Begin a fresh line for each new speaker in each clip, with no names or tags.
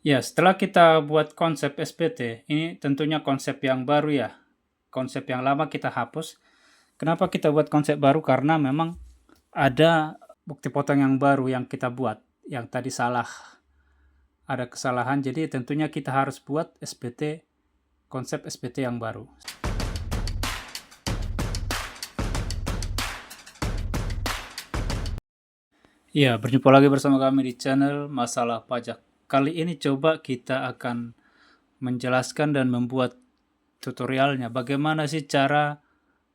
Ya, setelah kita buat konsep SPT, ini tentunya konsep yang baru ya. Konsep yang lama kita hapus. Kenapa kita buat konsep baru? Karena memang ada bukti potong yang baru yang kita buat, yang tadi salah, ada kesalahan. Jadi tentunya kita harus buat SPT, konsep SPT yang baru. Ya, berjumpa lagi bersama kami di channel Masalah Pajak. Kali ini coba kita akan menjelaskan dan membuat tutorialnya. Bagaimana sih cara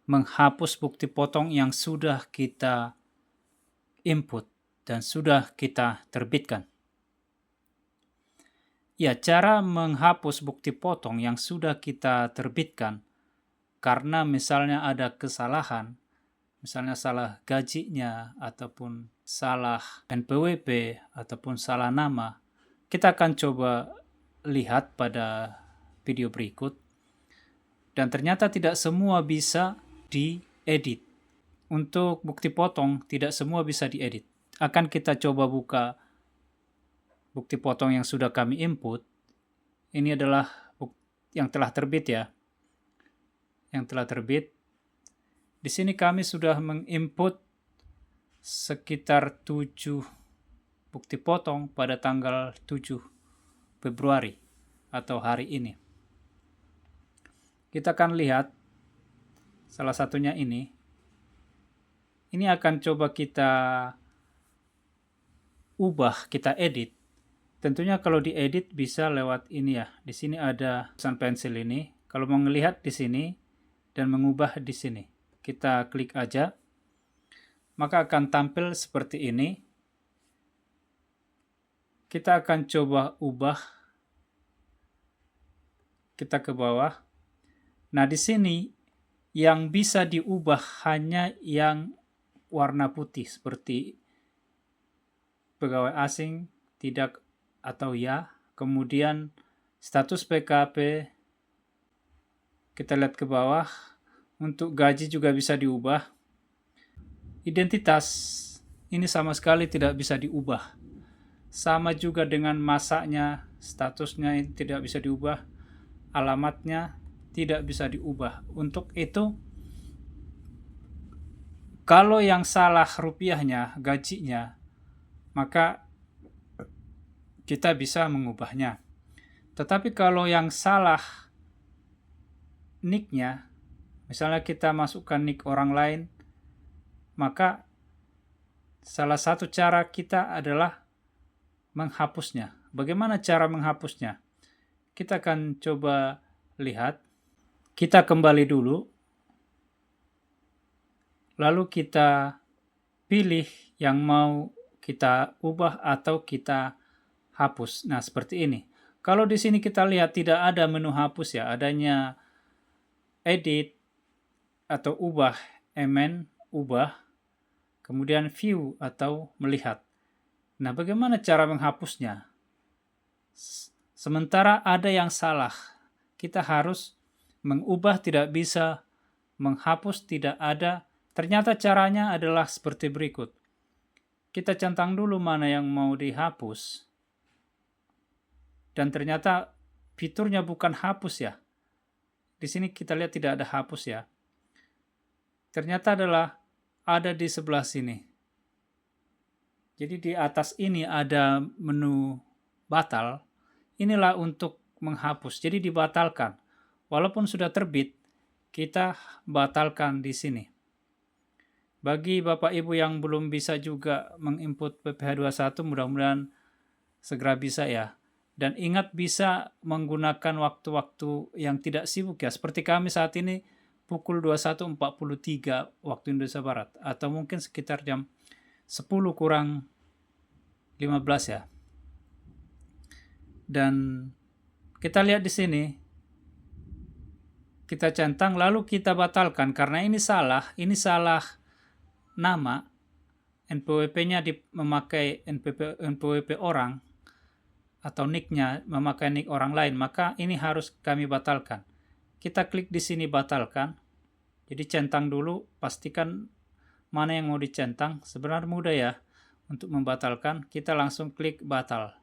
menghapus bukti potong yang sudah kita input dan sudah kita terbitkan. Ya, cara menghapus bukti potong yang sudah kita terbitkan karena misalnya ada kesalahan, misalnya salah gajinya ataupun salah NPWP ataupun salah nama, kita akan coba lihat pada video berikut. Dan ternyata tidak semua bisa diedit. Untuk bukti potong, tidak semua bisa diedit. Akan kita coba buka bukti potong yang sudah kami input. Ini adalah yang telah terbit ya. Yang telah terbit. Di sini kami sudah menginput sekitar 7 bukti potong pada tanggal 7 Februari atau hari ini. Kita akan lihat salah satunya ini. Ini akan coba kita ubah, kita edit. Tentunya kalau diedit bisa lewat ini ya. Di sini ada tulisan pensil ini. Kalau mau melihat di sini dan mengubah di sini, kita klik aja. Maka akan tampil seperti ini. Kita akan coba ubah. Kita ke bawah. Nah, di sini yang bisa diubah hanya yang warna putih seperti pegawai asing, tidak atau ya. Kemudian status PKP, kita lihat ke bawah. Untuk gaji juga bisa diubah. Identitas ini sama sekali tidak bisa diubah. Sama juga dengan masanya, statusnya ini tidak bisa diubah. Alamatnya tidak bisa diubah. Untuk itu, kalau yang salah rupiahnya, gajinya, maka kita bisa mengubahnya. Tetapi kalau yang salah nicknya, misalnya kita masukkan nick orang lain, maka salah satu cara kita adalah menghapusnya. Bagaimana cara menghapusnya? Kita akan coba lihat. Kita kembali dulu. Lalu kita pilih yang mau kita ubah atau kita hapus. Nah, seperti ini. Kalau di sini kita lihat tidak ada menu hapus ya, adanya edit atau ubah, amend, ubah, kemudian view atau melihat. Nah, bagaimana cara menghapusnya? Sementara ada yang salah, kita harus mengubah tidak bisa, menghapus tidak ada. Ternyata caranya adalah seperti berikut. Kita centang dulu mana yang mau dihapus. Dan ternyata fiturnya bukan hapus ya. Di sini kita lihat tidak ada hapus ya. Ternyata adalah ada di sebelah sini. Jadi di atas ini ada menu batal. Inilah untuk menghapus. Jadi dibatalkan. Walaupun sudah terbit, kita batalkan di sini. Bagi Bapak Ibu yang belum bisa juga menginput PPh 21, mudah-mudahan segera bisa ya. Dan ingat bisa menggunakan waktu-waktu yang tidak sibuk ya. Seperti kami saat ini pukul 21.43 waktu Indonesia Barat. Atau mungkin sekitar jam 10 kurang 15 ya. Dan kita lihat di sini. Kita centang lalu kita batalkan. Karena ini salah nama. NPWP-nya memakai NPWP orang. Atau nick-nya memakai nick orang lain, maka ini harus kami batalkan. Kita klik di sini batalkan. Jadi centang dulu, pastikan mana yang mau dicentang. Sebenarnya mudah ya untuk membatalkan. Kita langsung klik batal.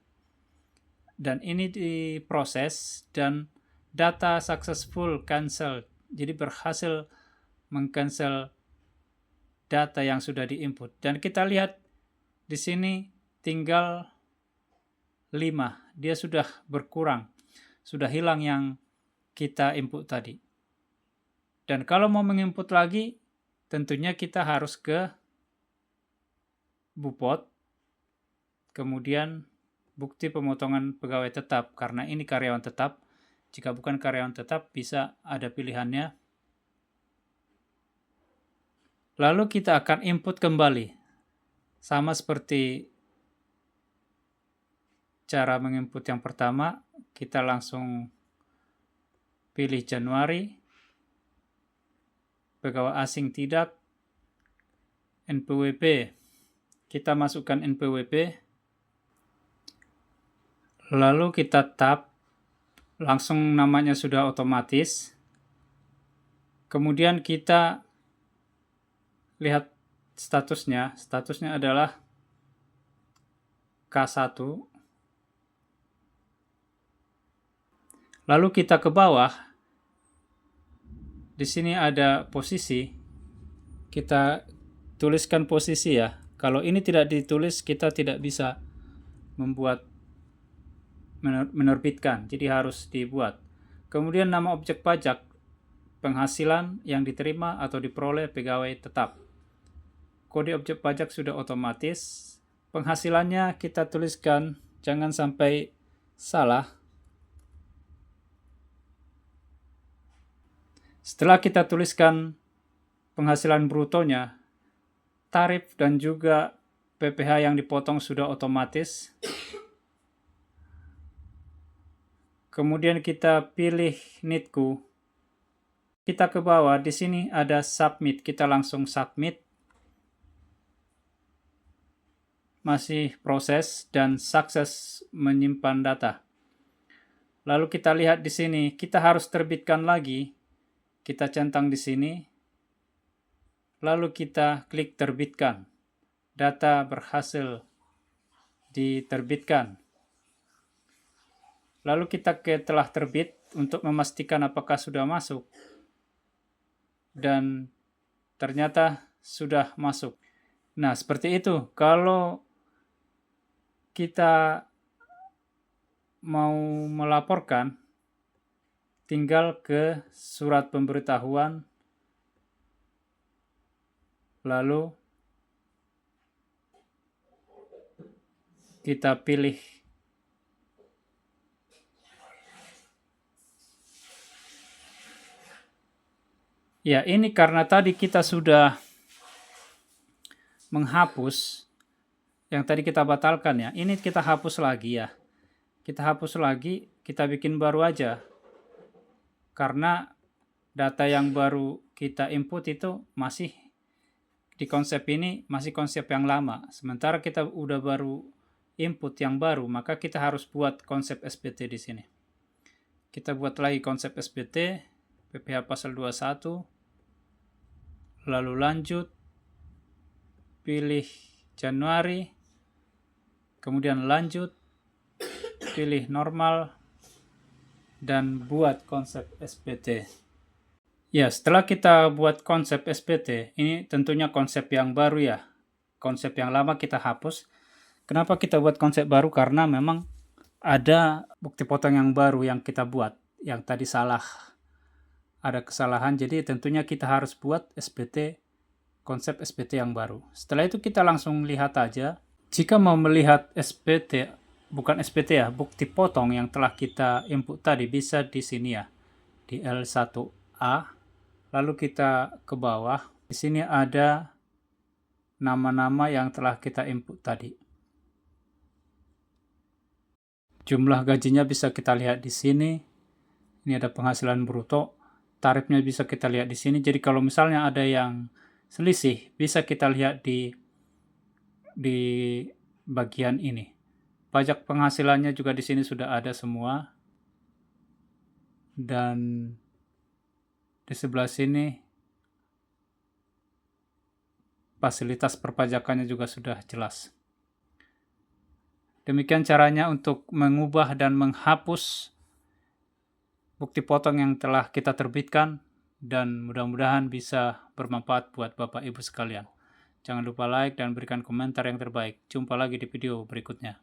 Dan ini diproses dan data successful cancel. Jadi berhasil mengcancel data yang sudah diinput. Dan kita lihat di sini tinggal 5. Dia sudah berkurang. Sudah hilang yang kita input tadi. Dan kalau mau menginput lagi, tentunya kita harus ke Bupot, kemudian bukti pemotongan pegawai tetap, karena ini karyawan tetap. Jika bukan karyawan tetap, bisa ada pilihannya. Lalu kita akan input kembali. Sama seperti cara menginput yang pertama, kita langsung pilih Januari, pegawai asing tidak, NPWP. Kita masukkan NPWP, lalu kita tab, langsung namanya sudah otomatis. Kemudian kita lihat statusnya adalah K1. Lalu kita ke bawah, di sini ada posisi, kita tuliskan posisi ya. Kalau ini tidak ditulis, kita tidak bisa menerbitkan, jadi harus dibuat. Kemudian nama objek pajak, penghasilan yang diterima atau diperoleh pegawai tetap. Kode objek pajak sudah otomatis. Penghasilannya kita tuliskan, jangan sampai salah. Setelah kita tuliskan penghasilan brutonya, tarif dan juga PPh yang dipotong sudah otomatis. Kemudian kita pilih NITKU. Kita ke bawah, di sini ada submit, kita langsung submit. Masih proses dan sukses menyimpan data. Lalu kita lihat di sini, kita harus terbitkan lagi. Kita centang di sini. Lalu kita klik terbitkan. Data berhasil diterbitkan. Lalu kita ke telah terbit untuk memastikan apakah sudah masuk. Dan ternyata sudah masuk. Nah, seperti itu. Kalau kita mau melaporkan, tinggal ke surat pemberitahuan, lalu kita pilih ya. Ini karena tadi kita sudah menghapus yang tadi kita batalkan ya. Ini kita hapus lagi ya. Kita hapus lagi, kita bikin baru aja. Karena data yang baru kita input itu masih di konsep ini, masih konsep yang lama. Sementara kita udah baru input yang baru, maka kita harus buat konsep SPT di sini. Kita buat lagi konsep SPT, PPh pasal 21, lalu lanjut, pilih Januari, kemudian lanjut, pilih normal, dan buat konsep SPT. Ya, setelah kita buat konsep SPT, ini tentunya konsep yang baru ya. Konsep yang lama kita hapus. Kenapa kita buat konsep baru? Karena memang ada bukti potong yang baru yang kita buat, yang tadi salah. Ada kesalahan, jadi tentunya kita harus buat SPT, konsep SPT yang baru. Setelah itu kita langsung lihat aja. Jika mau melihat SPT, bukan SPT ya, bukti potong yang telah kita input tadi, bisa di sini ya, di L1A. Lalu kita ke bawah, di sini ada nama-nama yang telah kita input tadi. Jumlah gajinya bisa kita lihat di sini. Ini ada penghasilan bruto, tarifnya bisa kita lihat di sini. Jadi kalau misalnya ada yang selisih, bisa kita lihat di bagian ini. Pajak penghasilannya juga di sini sudah ada semua. Dan di sebelah sini fasilitas perpajakannya juga sudah jelas. Demikian caranya untuk mengubah dan menghapus bukti potong yang telah kita terbitkan, dan mudah-mudahan bisa bermanfaat buat Bapak Ibu sekalian. Jangan lupa like dan berikan komentar yang terbaik. Jumpa lagi di video berikutnya.